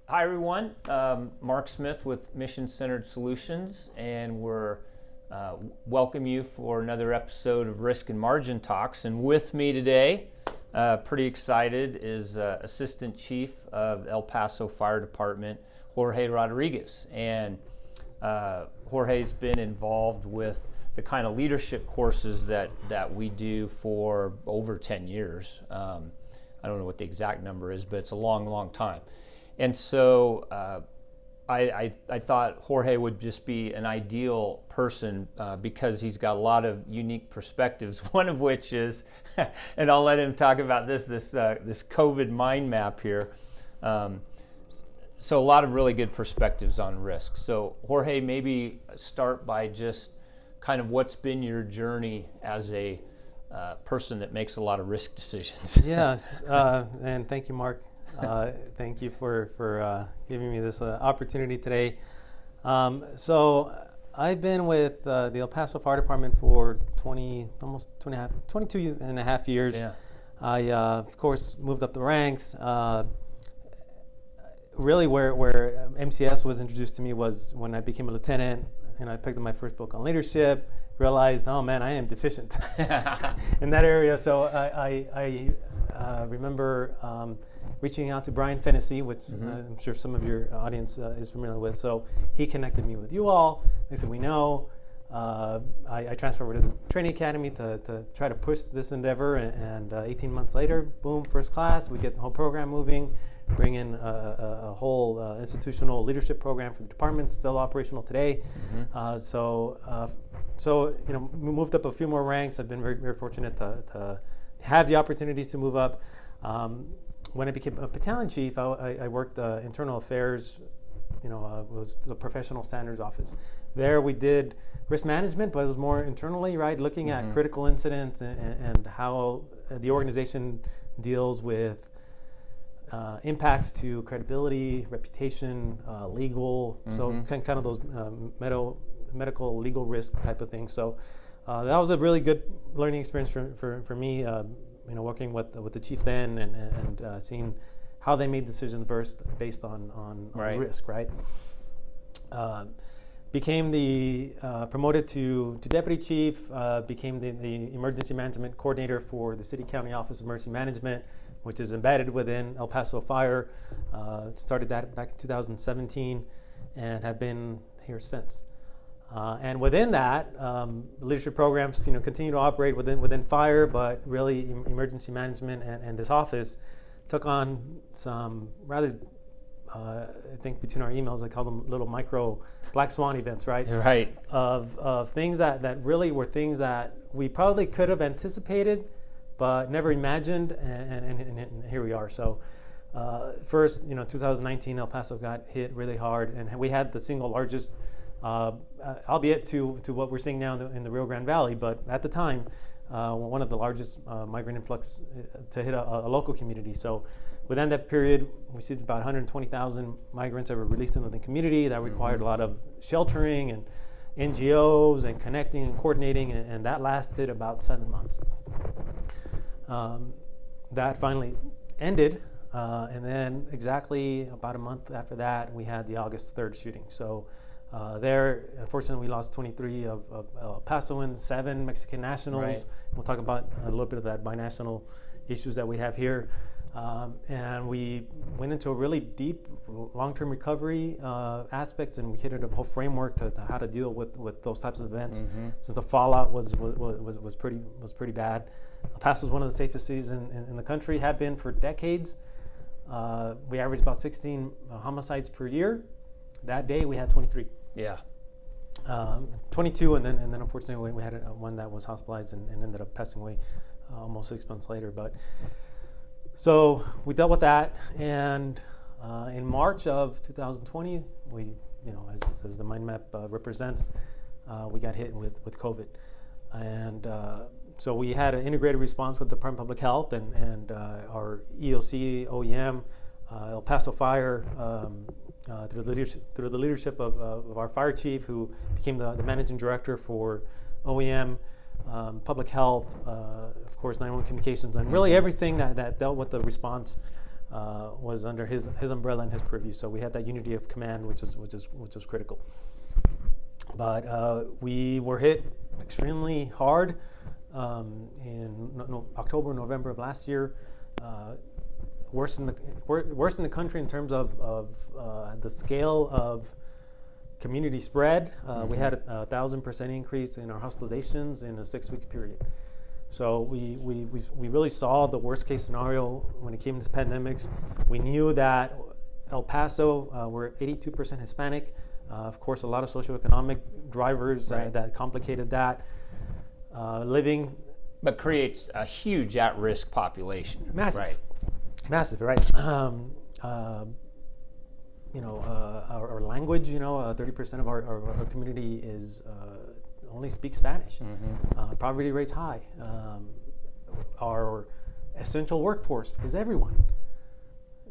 Hi everyone, Mark Smith with Mission Centered Solutions, and we're welcome you for another episode of Risk and Margin Talks. And with me today, pretty excited, is Assistant Chief of El Paso Fire Department, Jorge Rodriguez. And Jorge's been involved with the kind of leadership courses that we do for over 10 years. I don't know what the exact number is, but it's a long time. And so I thought Jorge would just be an ideal person because he's got a lot of unique perspectives, one of which is, and I'll let him talk about this COVID mind map here. So a lot of really good perspectives on risk. So Jorge, maybe start by just kind of what's been your journey as a person that makes a lot of risk decisions. Yes, and thank you, Mark. Thank you for giving me this opportunity today. So I've been with the El Paso Fire Department for 22 and a half years. Yeah. I, of course, moved up the ranks. Really, where MCS was introduced to me was when I became a lieutenant, and I picked up my first book on leadership, realized, oh man, I am deficient in that area. So I remember reaching out to Brian Fennessy, which I'm sure some of your audience is familiar with. So he connected me with you all. They said, we know. I transferred over to the training academy to try to push this endeavor. And 18 months later, boom, first class. We get the whole program moving, bring in a whole institutional leadership program for the department, still operational today. So we moved up a few more ranks. I've been very fortunate to have the opportunities to move up. When I became a battalion chief, I worked internal affairs, was the professional standards office. There we did risk management, but it was more internally, right? Looking at critical incidents and how the organization deals with impacts to credibility, reputation, legal, so kind of those medical legal risk type of things. So that was a really good learning experience for me. Working with the chief then and seeing how they made decisions first based on risk, right? Became the promoted to deputy chief, became the emergency management coordinator for the City County Office of Emergency Management, which is embedded within El Paso Fire. Started that back in 2017 and have been here since. And within that, leadership programs, continue to operate within fire, but really emergency management and this office took on some rather, I think between our emails, I call them little micro black swan events, right? Right. Of things that really were things that we probably could have anticipated, but never imagined, and here we are. So first, 2019, El Paso got hit really hard, and we had the single largest, albeit to what we're seeing now in the Rio Grande Valley, but at the time, one of the largest migrant influx to hit a local community. So within that period, we received about 120,000 migrants that were released into the community. That required a lot of sheltering and NGOs and connecting and coordinating, and that lasted about 7 months. That finally ended, and then exactly about a month after that, we had the August 3rd shooting. So there, unfortunately, we lost 23 of Pasoans, 7 Mexican nationals. Right. We'll talk about a little bit of that binational issues that we have here. And we went into a really deep long-term recovery aspects, and we hit a whole framework to how to deal with those types of events. Since the fallout was pretty bad. El Paso is one of the safest cities in the country, have been for decades. We average about 16 homicides per year. That day we had 23. Yeah. 22, and then unfortunately we had one that was hospitalized and ended up passing away almost 6 months later. But so we dealt with that, and in March of 2020, we, as the mind map represents, we got hit with COVID, and so we had an integrated response with the Department of Public Health and our EOC, OEM, El Paso Fire, through the leadership of our fire chief, who became the managing director for OEM, public health, of course, 911 communications, and really everything that dealt with the response was under his umbrella and his purview. So we had that unity of command, which was critical. But we were hit extremely hard in October, November of last year. Worse in the country in terms of the scale of community spread. We had a 1,000% increase in our hospitalizations in a 6-week period. So we really saw the worst case scenario when it came to pandemics. We knew that El Paso, we're 82% Hispanic. Of course, a lot of socioeconomic drivers that complicated that. But creates a huge at-risk population. Massive. Right. Massive, right? Our language, 30% of our community is only speaks Spanish. Poverty rate's high. Our essential workforce is everyone.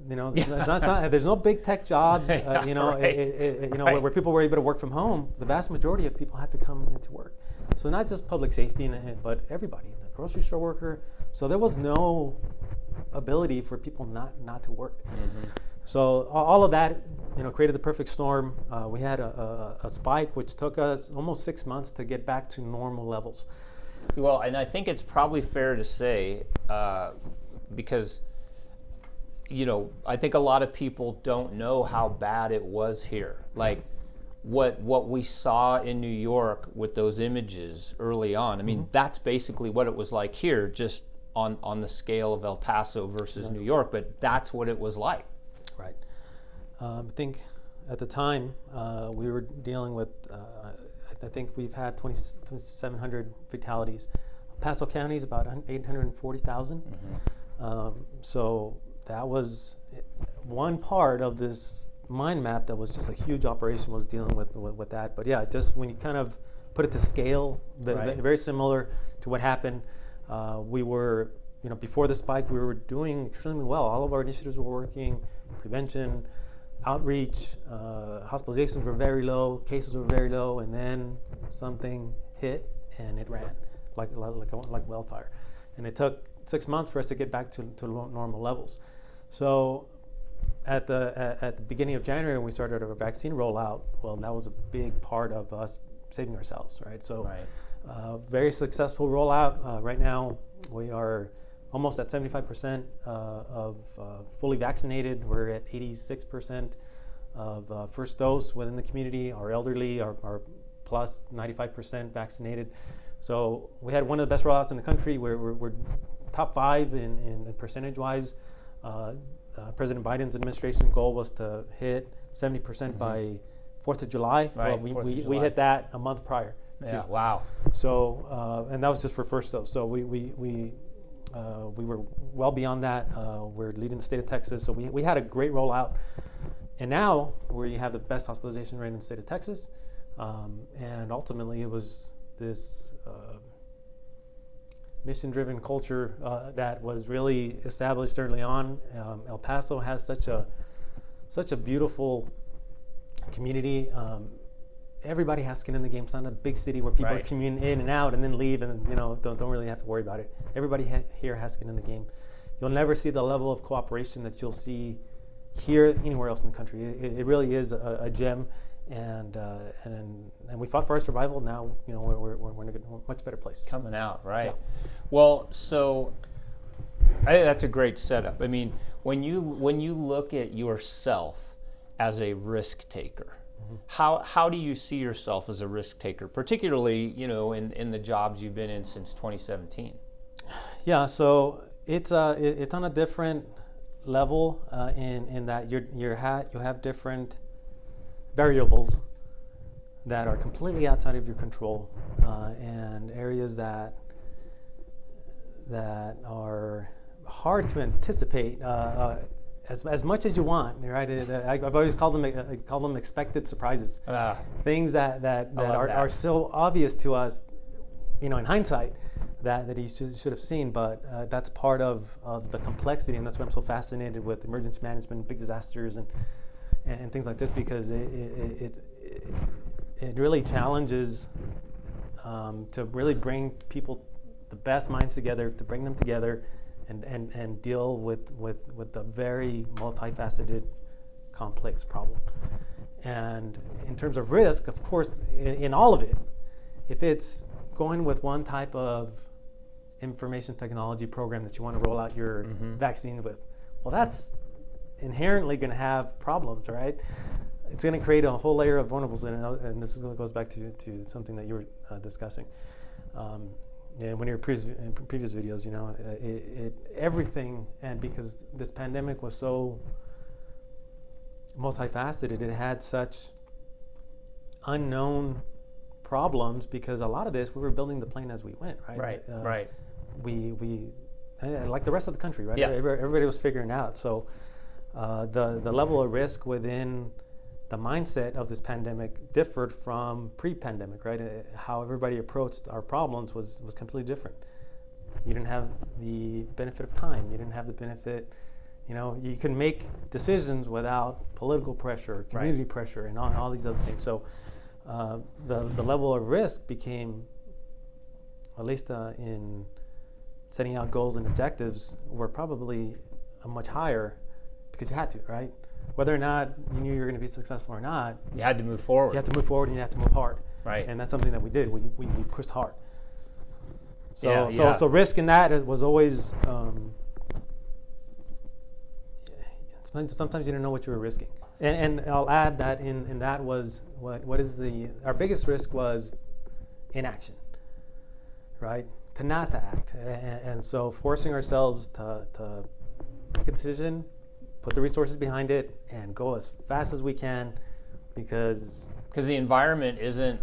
There's no big tech jobs. Where people were able to work from home. The vast majority of people had to come into work. So not just public safety, but everybody, the grocery store worker. So there was no ability for people not to work. So all of that, created the perfect storm. We had a spike which took us almost 6 months to get back to normal levels. Well, and I think it's probably fair to say, because I think a lot of people don't know how bad it was here. Like what we saw in New York with those images early on. I mean, that's basically what it was like here, just on the scale of El Paso versus New York, but that's what it was like. Right. I think at the time we were dealing with, I think we've had 2,700 fatalities. Paso County is about 840,000. So that was one part of this mind map that was just a huge operation, was dealing with that. But yeah, just when you kind of put it to scale, very similar to what happened. We were, before the spike, we were doing extremely well. All of our initiatives were working: prevention, outreach, hospitalizations were very low, cases were very low, and then something hit and it ran like wildfire. And it took 6 months for us to get back to normal levels. So at the beginning of January, when we started our vaccine rollout, well, that was a big part of us saving ourselves, right? So very successful rollout. Right now, we are almost at 75% of fully vaccinated. We're at 86% of first dose within the community. Our elderly are plus 95% vaccinated. So we had one of the best rollouts in the country. We're top 5 in percentage-wise. President Biden's administration goal was to hit 70% by 4th of July. Right, well, we hit that a month prior. Yeah, wow. So, and that was just for first dose. So we were well beyond that. We're leading the state of Texas. So we had a great rollout. And now we have the best hospitalization rate in the state of Texas. And ultimately it was this mission-driven culture that was really established early on. El Paso has such a beautiful community. Everybody has skin in the game. It's not a big city where people are commuting in and out and then leave and don't really have to worry about it. Everybody here has skin in the game. You'll never see the level of cooperation that you'll see here anywhere else in the country. It really is a gem. And we fought for our survival. Now we're in a much better place. Coming out, right? Yeah. Well, so I think that's a great setup. I mean, when you look at yourself as a risk taker, how do you see yourself as a risk taker, particularly in the jobs you've been in since 2017? Yeah, so it's on a different level in that you have different variables that are completely outside of your control, and areas that are hard to anticipate as much as you want, right? I've always called them expected surprises. Things that are so obvious to us, in hindsight, that you should have seen, but that's part of the complexity, and that's why I'm so fascinated with emergency management, big disasters, and things like this, because it really challenges to really bring people, the best minds together, to bring them together and deal with a very multifaceted, complex problem. And in terms of risk, of course, in all of it, if it's going with one type of information technology program that you want to roll out your vaccine with, well, that's inherently going to have problems, right? It's going to create a whole layer of vulnerables, and this goes back to something that you were discussing. In one of your previous videos, everything, and because this pandemic was so multifaceted, it had such unknown problems, because a lot of this, we were building the plane as we went, right? Right. We like the rest of the country, right? Yeah. Everybody was figuring out. So the level of risk within the mindset of this pandemic differed from pre-pandemic, right? How everybody approached our problems was completely different. You didn't have the benefit of time. You didn't have the benefit, you can make decisions without political pressure, community pressure, and all these other things. So the level of risk became, at least in setting out goals and objectives, were probably much higher, because you had to, right? Whether or not you knew you were going to be successful or not, You had to move forward. you had to move forward, and you had to move hard. Right. And that's something that we did. We pushed hard. So Yeah. so risk in that was always. Sometimes you didn't know what you were risking. And I'll add that in that was what is our biggest risk was inaction, right? To not to act, and so forcing ourselves to make a decision, put the resources behind it, and go as fast as we can, because the environment isn't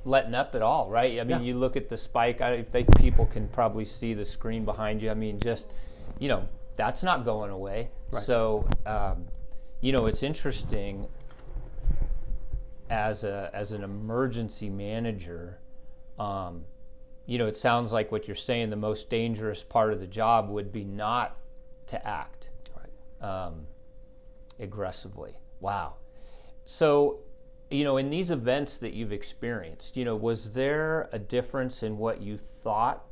letting up at all, right? I mean, Yeah. you look at the spike. I think people can probably see the screen behind you. I mean, just, that's not going away. Right. So, it's interesting as an emergency manager. It sounds like what you're saying. The most dangerous part of the job would be not to act aggressively. Wow. So, in these events that you've experienced, was there a difference in what you thought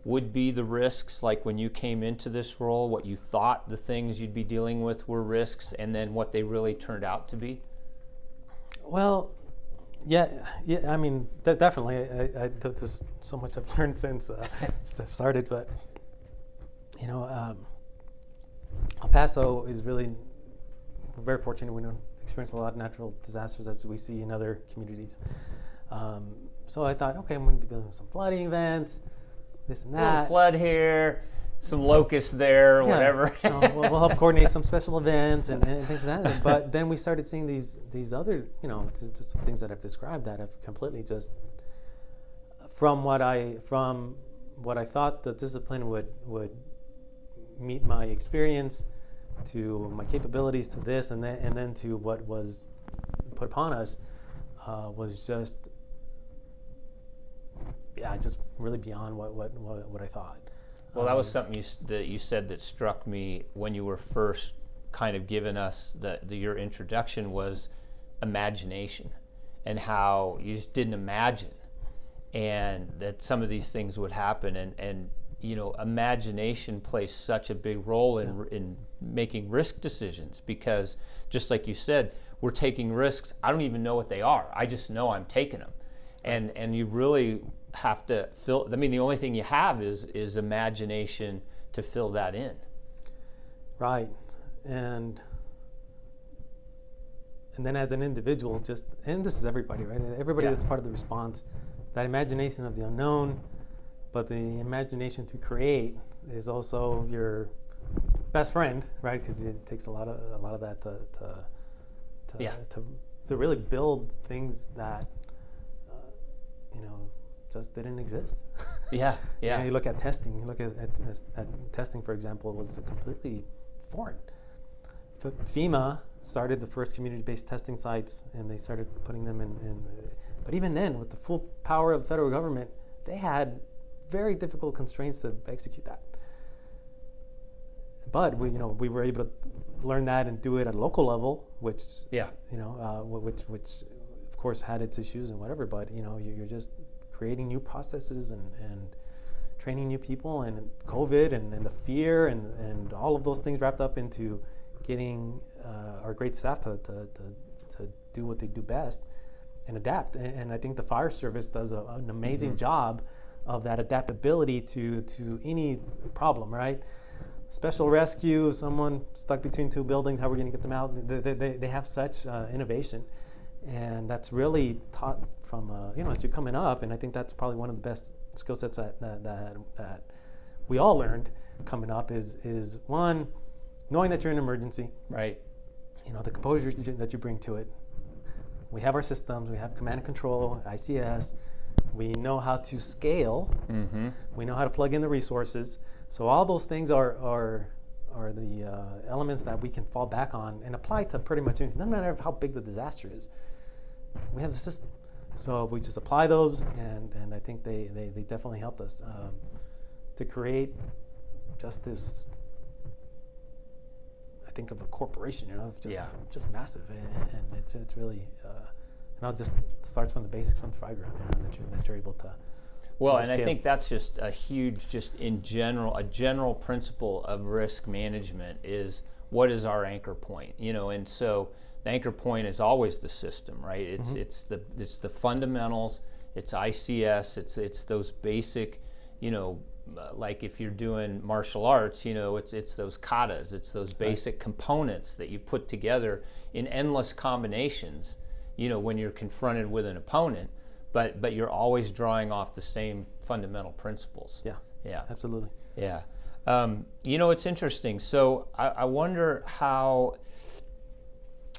would be the risks, like when you came into this role, what you thought the things you'd be dealing with were risks, and then what they really turned out to be? Well, yeah. I mean, definitely. There's so much I've learned since I've started, but Paso is really, we're very fortunate. We don't experience a lot of natural disasters as we see in other communities. So I thought, okay, I'm going to be dealing with some flooding events, this and A little that. flood here, some locusts there, whatever. We'll help coordinate some special events and things like that. But then we started seeing these other, just things that I've described that have completely just, from what I thought the discipline would meet my experience, to my capabilities, to this, and then to what was put upon us, was just really beyond what I thought. Well, that was something that you said that struck me when you were first kind of giving us your introduction, was imagination, and how you just didn't imagine, and that some of these things would happen, and imagination plays such a big role in making risk decisions, because just like you said, we're taking risks. I don't even know what they are. I just know I'm taking them, and you really have to fill. I mean, the only thing you have is imagination to fill that in. Right, and then as an individual, and this is everybody, right? Everybody that's part of the response, that imagination of the unknown, but the imagination to create is also your best friend, right? Because it takes a lot of that to really build things that just didn't exist. Yeah. You look at testing. You look at testing, for example, was completely foreign. FEMA started the first community-based testing sites, and they started putting them in. But even then, with the full power of the federal government, they had very difficult constraints to execute that. But we were able to learn that and do it at a local level, which which of course had its issues and whatever. But you're just creating new processes and training new people, and COVID and the fear and all of those things wrapped up into getting our great staff to do what they do best and adapt. And I think the fire service does an amazing job of that adaptability to any problem, right? Special rescue, someone stuck between two buildings, how we're going to get them out. They have such innovation, and that's really taught from as you're coming up. And I think that's probably one of the best skill sets that we all learned coming up is one, knowing that you're in an emergency. Right. The composure that you bring to it. We have our systems. We have command and control, ICS. We know how to scale. We know how to plug in the resources. So all those things are the elements that we can fall back on and apply to pretty much anything. Doesn't matter how big the disaster is. We have the system. So we just apply those, and I think they definitely helped us to create just this, I think, of a corporation, just massive, and it's really, and it just starts from the basics, from the fire ground, that you're able to. Well, and I think that's just a huge, just in general, a general principle of risk management is what is our anchor point, and so the anchor point is always the system, right? It's the fundamentals, it's ICS, it's those basic, like if you're doing martial arts, it's those katas, it's those basic components that you put together in endless combinations, when you're confronted with an opponent, but you're always drawing off the same fundamental principles. Yeah, absolutely. Yeah. It's interesting. So I wonder how,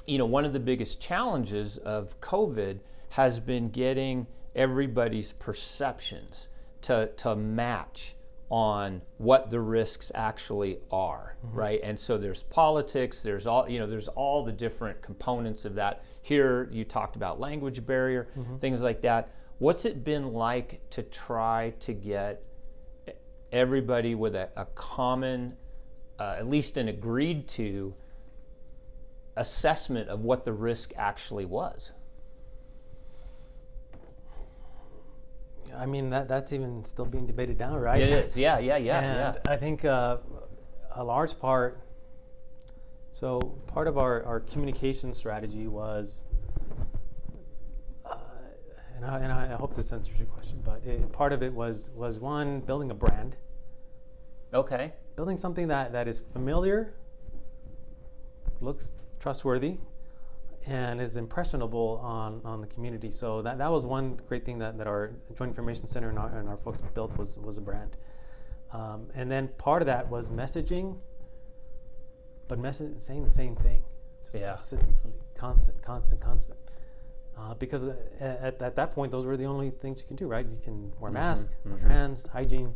one of the biggest challenges of COVID has been getting everybody's perceptions to match on what the risks actually are, right? And so there's politics, there's all the different components of that. Here you talked about language barrier, things like that. What's it been like to try to get everybody with a common, at least an agreed to, assessment of what the risk actually was? I mean, that's even still being debated now, right? It is, yeah. And I think a large part, so part of our communication strategy was, and I hope this answers your question, but part of it was one, building a brand. Okay. Building something that is familiar, looks trustworthy, and is impressionable on the community. So that was one great thing that our Joint Information Center and our folks built was a brand. And then part of that was messaging, but saying the same thing, just consistently, constant. Because at that point, those were the only things you can do, right? You can wear a mask, wash your hands, hygiene,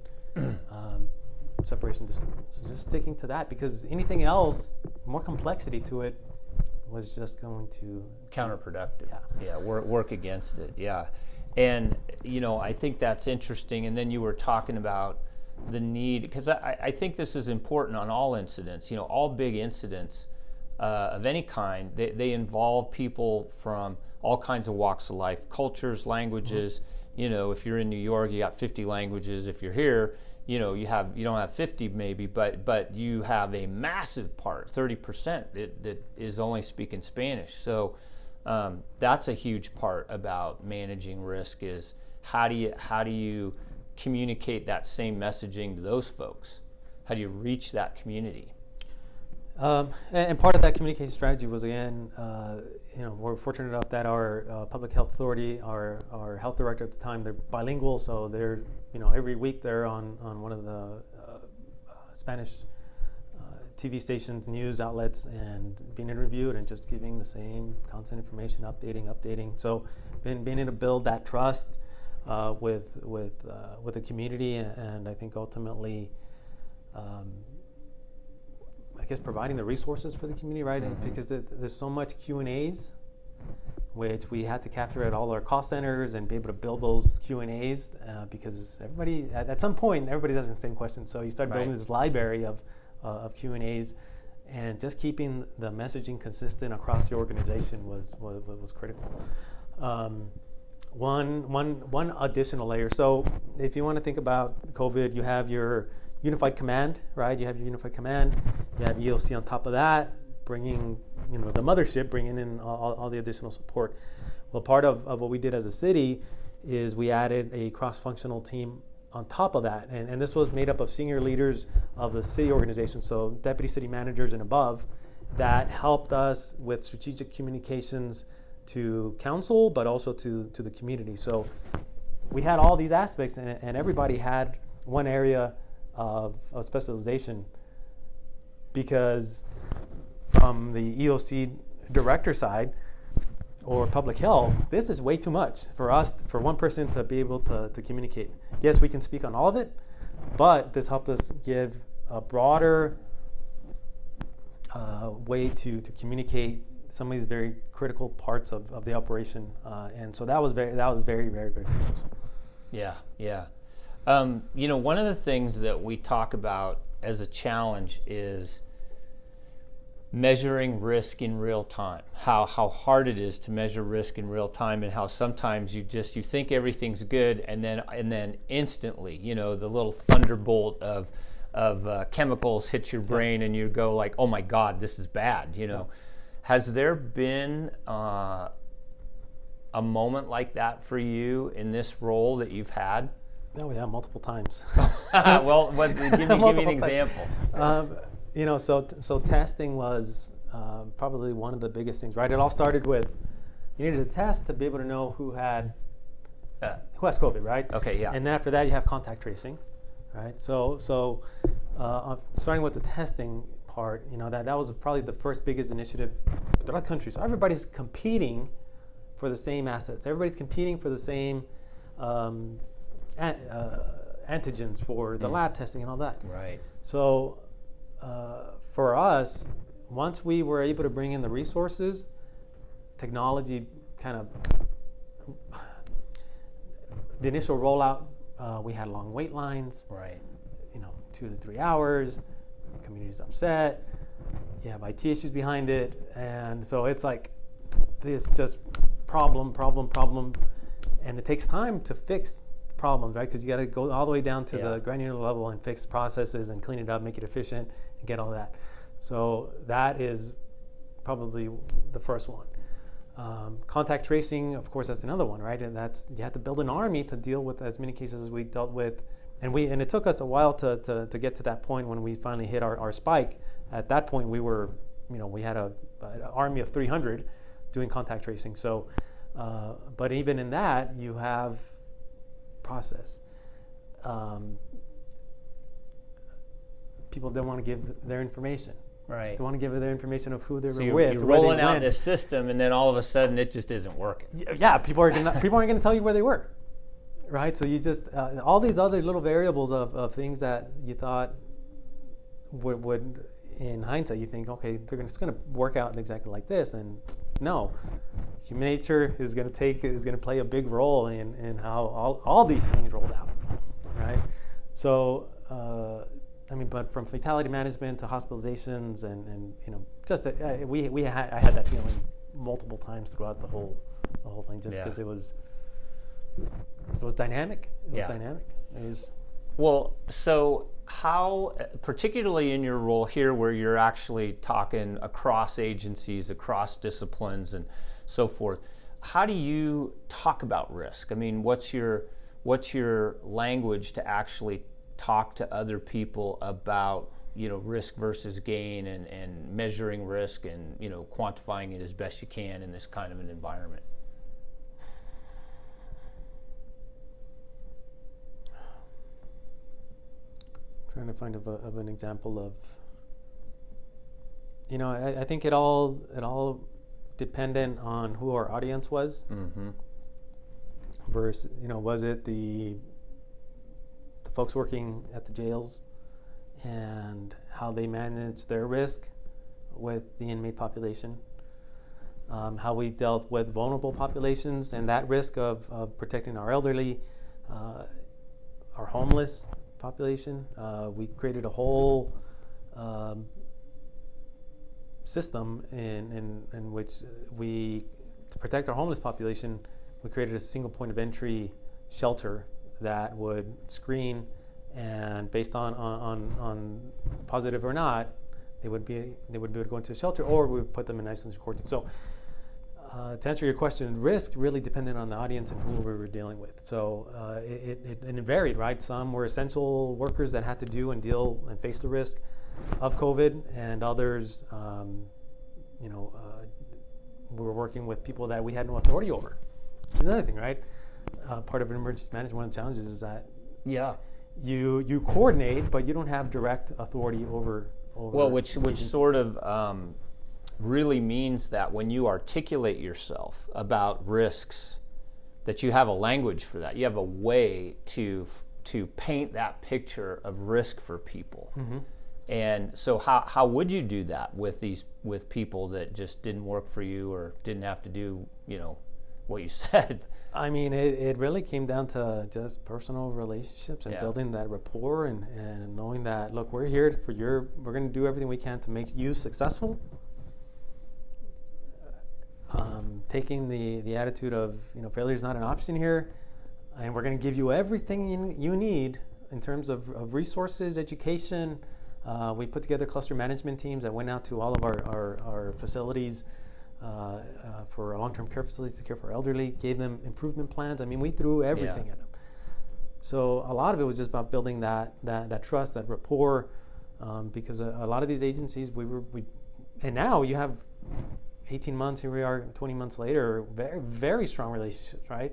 separation distance. So just sticking to that, because anything else, more complexity to it, was just going to counterproductive. Work against it. And I think that's interesting. And then you were talking about the need, because I think this is important on all incidents. All big incidents of any kind, they involve people from all kinds of walks of life, cultures, languages. If you're in New York, you got 50 languages. If you're here, you don't have 50 maybe, but you have a massive part, 30% that is only speaking Spanish. So that's a huge part about managing risk, is how do you communicate that same messaging to those folks? How do you reach that community? And part of that communication strategy was, again, we're fortunate enough that our public health authority, our health director at the time, they're bilingual, so they're, every week they're on one of the Spanish TV stations, news outlets, and being interviewed and just giving the same constant information, updating. So being able to build that trust with the community, and I think ultimately, I guess, providing the resources for the community, right? Because there's so much Q&As, which we had to capture at all our call centers and be able to build those Q&As, because everybody, at some point, everybody's asking the same question. So you start building this library of Q&As, and just keeping the messaging consistent across the organization was critical. one additional layer. So if you want to think about COVID, you have your unified command, right? You have your unified command. You have EOC on top of that, bringing, the mothership, bringing in all the additional support. Well, part of what we did as a city is we added a cross-functional team on top of that. And this was made up of senior leaders of the city organization, so deputy city managers and above, that helped us with strategic communications to council, but also to the community. So we had all these aspects, and everybody had one area of specialization, because from the EOC director side or public health, this is way too much for us, for one person to be able to communicate. Yes, we can speak on all of it, but this helped us give a broader way to communicate some of these very critical parts of the operation, and so that was very, very, very successful. Yeah. One of the things that we talk about as a challenge is measuring risk in real time. How hard it is to measure risk in real time, and how sometimes you think everything's good, and then instantly, the little thunderbolt of chemicals hit your brain, and you go like, oh my God, this is bad. Has there been a moment like that for you in this role that you've had? Oh yeah, multiple times. Well, give me an example. So testing was probably one of the biggest things, right? It all started with, you needed a test to be able to know who has COVID, right? Okay, yeah. And then after that, you have contact tracing, right? So starting with the testing part, that was probably the first biggest initiative throughout the country. So everybody's competing for the same assets. Everybody's competing for the same antigens for the lab testing and all that. Right. So for us, once we were able to bring in the resources, technology kind of, the initial rollout, we had long wait lines. Right. 2 to 3 hours. Community's upset. You have IT issues behind it, and so it's like this just problem, and it takes time to fix problems, right? Because you got to go all the way down to the granular level and fix processes and clean it up, make it efficient, and get all that. So that is probably the first one. Contact tracing, of course, that's another one, right? And you have to build an army to deal with as many cases as we dealt with, and it took us a while to get to that point when we finally hit our spike. At that point, we were, we had an army of 300 doing contact tracing. So, but even in that, you have process. People don't want to give their information. Right. They want to give their information of who they were So with. you're rolling out this system, and then all of a sudden it just isn't working. Yeah, people aren't going to tell you where they were, right? So you just all these other little variables of things that you thought would in hindsight you think, okay, it's going to work out exactly like this, and no, human nature is going to play a big role in how all these things rolled out, right? So. But from fatality management to hospitalizations and just I had that feeling multiple times throughout the whole thing, just because it was dynamic. It was dynamic. It was. Well, so how, particularly in your role here, where you're actually talking across agencies, across disciplines, and so forth, how do you talk about risk? I mean, what's your language to actually talk to other people about risk versus gain and measuring risk and quantifying it as best you can in this kind of an environment? Trying to find of an example of I think it all dependent on who our audience was. Mm-hmm. Versus was it the folks working at the jails and how they manage their risk with the inmate population, how we dealt with vulnerable populations and that risk of protecting our elderly, our homeless population. We created a whole system in which to protect our homeless population, we created a single point of entry shelter that would screen, and based on positive or not, they would be able to go into a shelter, or we would put them in isolation quarantine. So to answer your question, risk really depended on the audience and who we were dealing with. So it varied, right? Some were essential workers that had to do and deal and face the risk of COVID, and others, we were working with people that we had no authority over. Which is another thing, right? Part of emergency management, one of the challenges is that you coordinate, but you don't have direct authority over. Well, which sort of really means that when you articulate yourself about risks, that you have a language for that. You have a way to paint that picture of risk for people. Mm-hmm. And so how would you do that with people that just didn't work for you or didn't have to do, what you said? I mean, it really came down to just personal relationships and building that rapport and knowing that, look, we're here we're going to do everything we can to make you successful. Taking the attitude of, failure is not an option here, and we're going to give you everything you need in terms of resources, education. We put together cluster management teams that went out to all of our facilities for long-term care facilities to care for elderly, gave them improvement plans. I mean, we threw everything at them. So a lot of it was just about building that trust, that rapport, because a lot of these agencies, and now you have 18 months, here we are 20 months later, very, very strong relationships, right?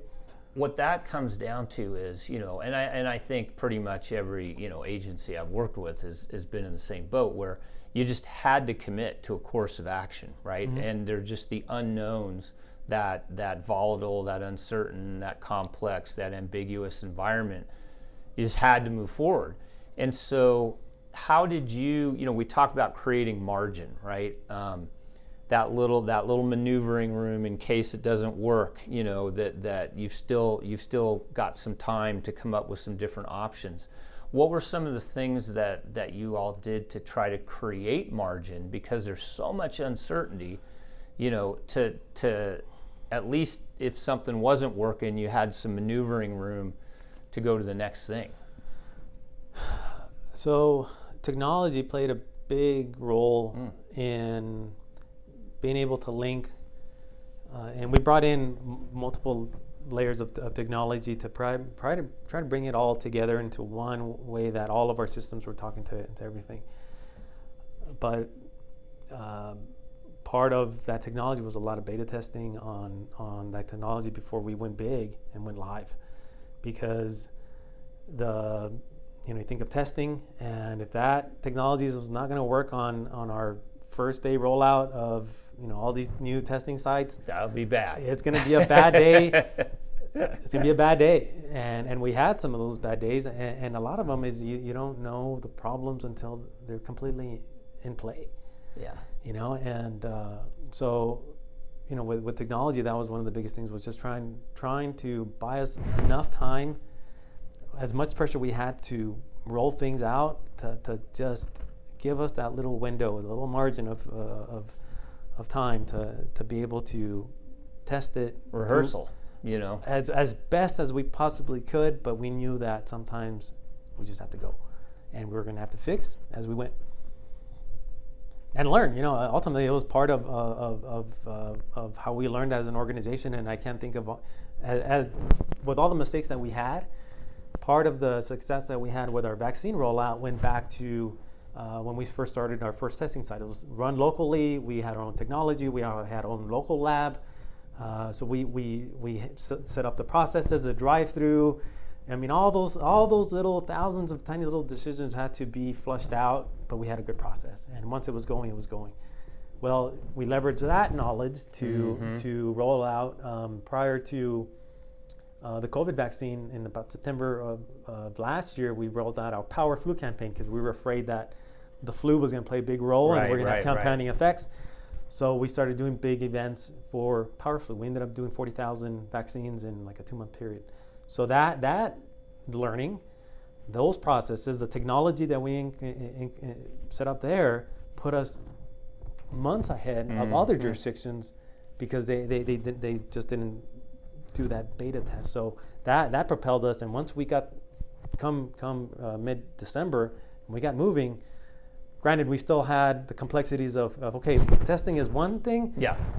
What that comes down to is, and I think pretty much every, agency I've worked with has been in the same boat, where you just had to commit to a course of action, right? Mm-hmm. And they're just the unknowns, that volatile, that uncertain, that complex, that ambiguous environment. You just had to move forward. And so how did you, we talked about creating margin, right? That little maneuvering room in case it doesn't work, that you've still got some time to come up with some different options. What were some of the things that you all did to try to create margin, because there's so much uncertainty, to at least if something wasn't working, you had some maneuvering room to go to the next thing? So technology played a big role in being able to link, and we brought in multiple layers of technology to try to bring it all together into one way that all of our systems were talking to everything. But part of that technology was a lot of beta testing on that technology before we went big and went live, because you think of testing, and if that technology was not going to work on our first day rollout of all these new testing sites, that would be bad. It's going to be a bad day. It's going to be a bad day, and we had some of those bad days, and a lot of them is you don't know the problems until they're completely in play. Yeah. And so with technology, that was one of the biggest things, was just trying to buy us enough time, as much pressure we had to roll things out, to just give us that little window, a little margin of time to be able to test it. Rehearsal, as best as we possibly could, but we knew that sometimes we just have to go, and we were going to have to fix as we went and learn. Ultimately it was part of how we learned as an organization, and I can't think of as with all the mistakes that we had. Part of the success that we had with our vaccine rollout went back to when we first started our first testing site. It was run locally. We had our own technology. We had our own local lab. So we set up the processes, a drive-through. I mean, all those little thousands of tiny little decisions had to be flushed out, but we had a good process. And once it was going, it was going. Well, we leveraged that knowledge to roll out prior to the COVID vaccine in about September of last year. We rolled out our Power Flu campaign because we were afraid that the flu was going to play a big role, and we're going to have compounding effects. So we started doing big events for Power Flu. We ended up doing 40,000 vaccines in like a 2-month period. So that learning, those processes, the technology that we set up there, put us months ahead of other jurisdictions, because they just didn't do that beta test. So that propelled us. And once we got come mid-December, we got moving. Granted, we still had the complexities of okay, testing is one thing,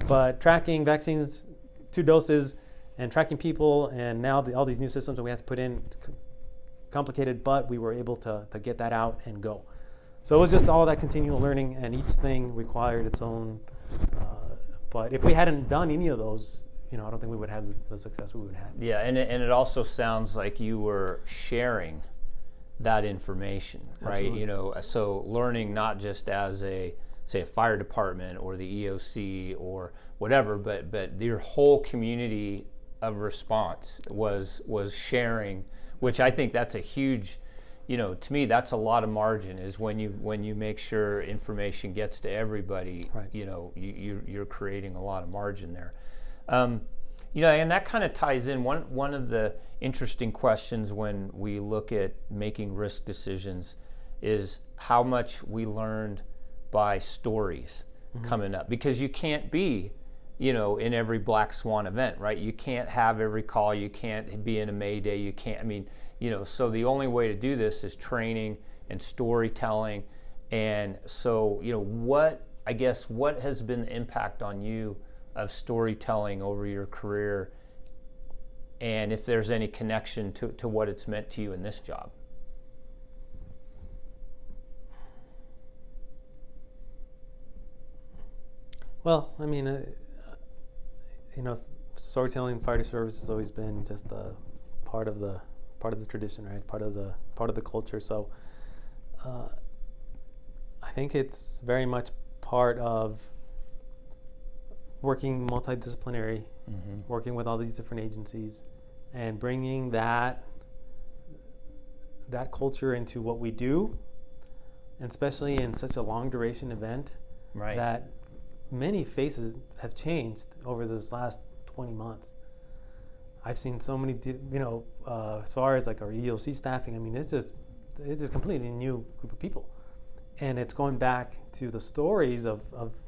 but tracking vaccines, 2 doses, and tracking people, and now all these new systems that we have to put in, complicated, but we were able to get that out and go. So it was just all that continual learning, and each thing required its own. But if we hadn't done any of those, I don't think we would have the success we would have. Yeah, and it also sounds like you were sharing that information, right? Absolutely. So learning not just as a fire department or the EOC or whatever, but your whole community of response was sharing, which I think that's a huge, to me that's a lot of margin, is when you make sure information gets to everybody. Right. You're creating a lot of margin there. And that kind of ties in one of the interesting questions when we look at making risk decisions is how much we learned by stories coming up, because you can't be in every black swan event, right? You can't have every call, you can't be in a Mayday, you can't, so the only way to do this is training and storytelling. And so what has been the impact on you of storytelling over your career, and if there's any connection to what it's meant to you in this job? Well, storytelling, fire service has always been just a part of the tradition, right? Part of the culture. So I think it's very much part of working multidisciplinary, working with all these different agencies, and bringing that culture into what we do, and especially in such a long duration event, right? That many faces have changed over this last 20 months. I've seen so many, as far as like our EOC staffing, it's just a completely new group of people. And it's going back to the stories of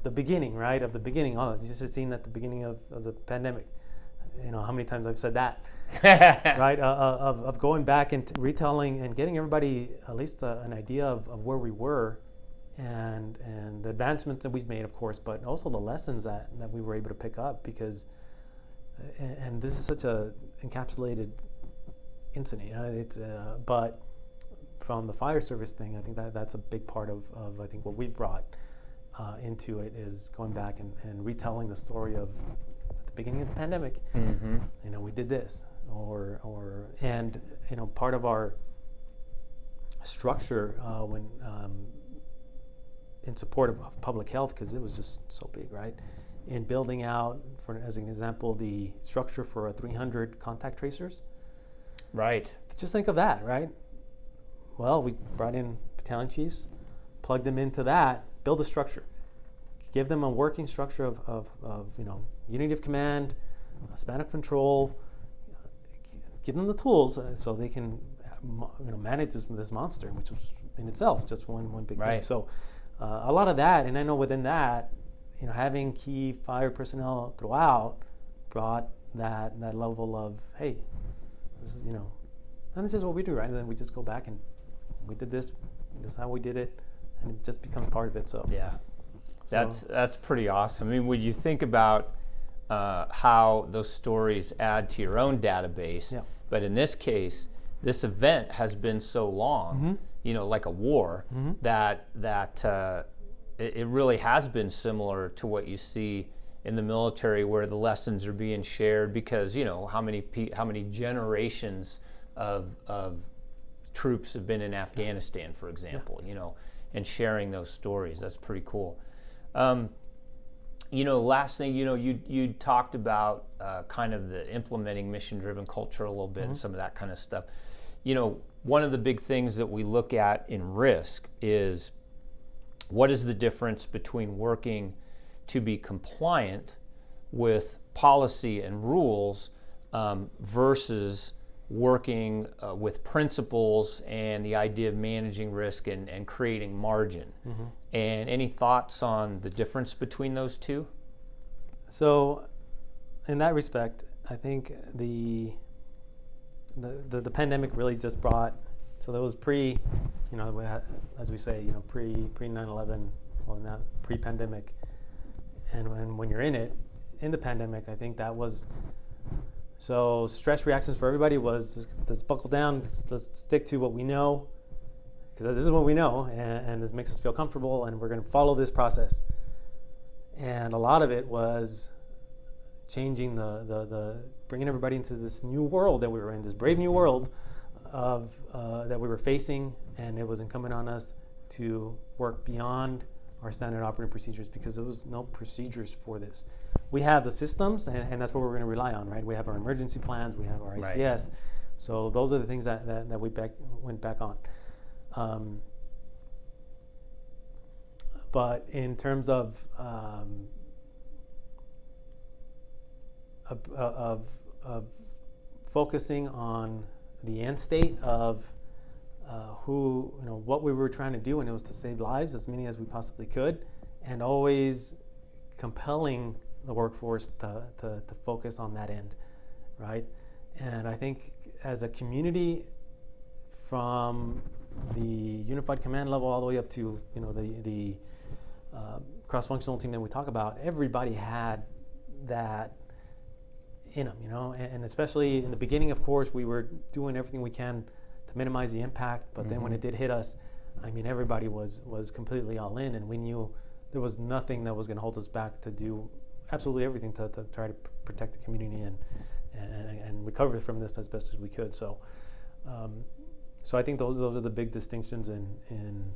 the beginning, right? Of the beginning. Oh, you should have seen at the beginning of the pandemic. How many times I've said that, right? Of going back and retelling and getting everybody at least an idea of where we were, and the advancements that we've made, of course, but also the lessons that we were able to pick up, because, and this is such a encapsulated incident. But from the fire service thing, I think that's a big part of I think what we've brought into it, is going back and retelling the story of at the beginning of the pandemic. We did this, and part of our structure when in support of public health, because it was just so big, right? In building out, as an example, the structure for 300 contact tracers. Right. Just think of that, right? Well, we brought in battalion chiefs, plugged them into that, build a structure, give them a working structure of unity of command, span of control, give them the tools so they can manage this monster, which was in itself just one big thing. So a lot of that, and I know within that, having key fire personnel throughout brought that level of, hey, this is and this is what we do, right? And then we just go back and we did this. This is how we did it, and it just becomes part of it. So yeah, that's pretty awesome. When you think about how those stories add to your own database, but in this case, this event has been so long, like a war, that it really has been similar to what you see in the military, where the lessons are being shared, because how many generations of troops have been in Afghanistan, for example, and sharing those stories. That's pretty cool. Last thing, you talked about kind of the implementing mission-driven culture a little bit, and some of that kind of stuff. One of the big things that we look at in risk is, what is the difference between working to be compliant with policy and rules versus working with principles and the idea of managing risk and creating margin. And any thoughts on the difference between those two? So in that respect, I think the pandemic really just brought, so there was pre, we had, as we say, pre 9/11, well, not pre-pandemic, and when you're in the pandemic, I think that was, so stress reactions for everybody was let's buckle down, let's stick to what we know, because this is what we know, and this makes us feel comfortable, and we're going to follow this process. And a lot of it was changing the bringing everybody into this new world that we were in, this brave new world of that we were facing, and it was incumbent on us to work beyond our standard operating procedures, because there was no procedures for this. We have the systems, and that's what we're going to rely on, right? We have our emergency plans, we have our ICS. Right. So those are the things that we went back on. But in terms of focusing on the end state of what we were trying to do, and it was to save lives, as many as we possibly could, and always compelling the workforce to focus on that end, right? And I think as a community, from the unified command level all the way up to the cross-functional team that we talk about, everybody had that in them, and especially in the beginning, of course, we were doing everything we can to minimize the impact, but then when it did hit us, I mean, everybody was completely all in, and we knew there was nothing that was going to hold us back to do absolutely everything to try to protect the community and recover from this as best as we could. So I think those are the big distinctions in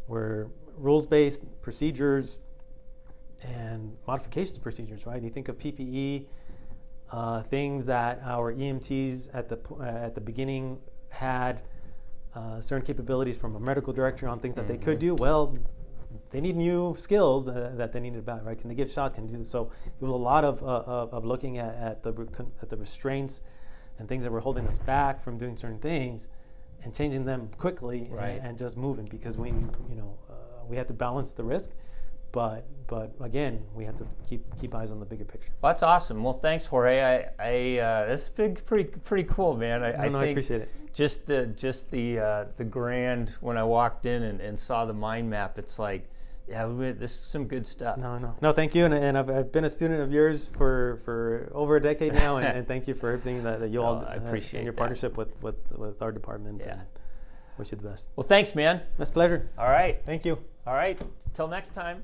where rules-based procedures and modifications to procedures, right? You think of PPE, things that our EMTs at the beginning had certain capabilities from a medical director on things that they could do. Well, they need new skills that they needed about, right? Can they give shots? Can they do this? So it was a lot of looking at the restraints and things that were holding us back from doing certain things, and changing them quickly, right, and just moving, because we had to balance the risk, but again, we had to keep eyes on the bigger picture. Well, that's awesome. Well, thanks, Jorge. This is pretty cool, man. I appreciate it. Just the grand, when I walked in and saw the mind map, it's like, yeah, this is some good stuff. No, thank you, and I've been a student of yours for over a decade now, and thank you for everything that you all I appreciate in your partnership with our department. Yeah. And wish you the best. Well, thanks, man. That's a pleasure. All right. Thank you. All right. Till next time.